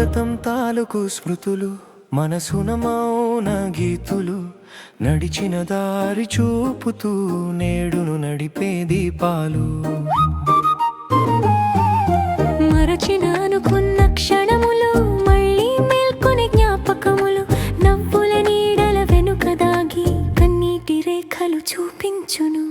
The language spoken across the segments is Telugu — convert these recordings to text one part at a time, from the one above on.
గతం తాలూకు స్మృతులు మనసున మౌన గీతులు నడిచిన దారి చూపుతూ నేడును నడిపే దీపాలు మరచిన అనుకున్న క్షణములు మళ్ళీ మేల్కొని జ్ఞాపకములు నవ్వుల నీడల వెనుక దాగి కన్నీటి రేఖలు చూపించును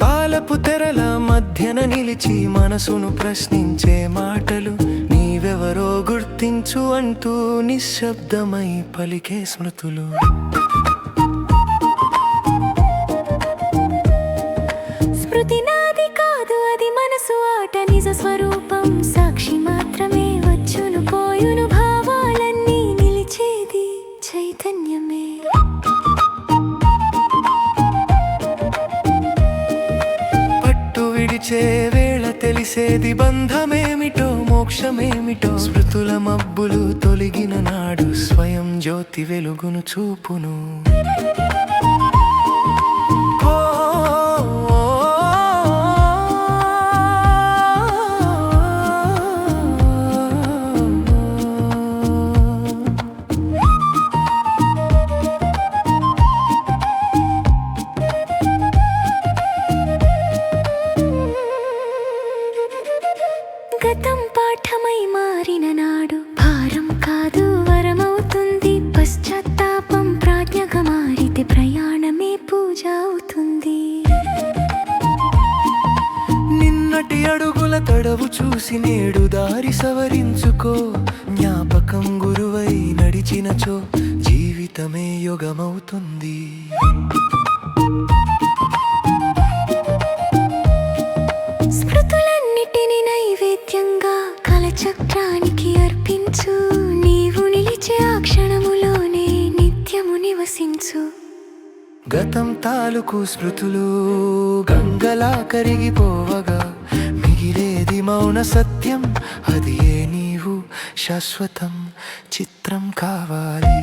కాలపు తెరల మధ్యన నిలిచి మనసును ప్రశ్నించే మాటలు నీవెవరో గుర్తించు అంటూ నిశ్శబ్దమై పలికే స్మృతులు స్మృతి నాది కాదు అది మనసు ఆట నిజ స్వరూపం సాక్షి మాత్రమే వచ్చును పోయును భావాలన్నీ నిలిచేది చైతన్యమే పట్టు విడిచే వేళ తెలిసేది బంధమేమిటో మోక్షమేమిటో స్మృతుల మబ్బులు తొలగిన నాడు స్వయం జ్యోతి వెలుగును చూపును గతం పాఠమై మారిన నాడు భారం కాదు వరమవుతుంది పశ్చాత్తాపం ప్రాజ్ఞగా మారితే ప్రయాణమే పూజ అవుతుంది నిన్నటి అడుగుల తడవు చూసి నేడు దారి సవరించుకో జ్ఞాపకం గురువై నడిచినచో జీవితమే యుగమవుతుంది స్మృతులన్నిటిని నైవేద్యంగా కలచక్రానికి అర్పించు నీవు నిలిచే ఆ క్షణములోనే నిత్యము నివసించు గతం తాలూకు స్మృతులు గంగలా కరిగిపోవగా మిగిలేది మౌన సత్యం అది ఏ నీవు శాశ్వతం చిత్రం కావాలి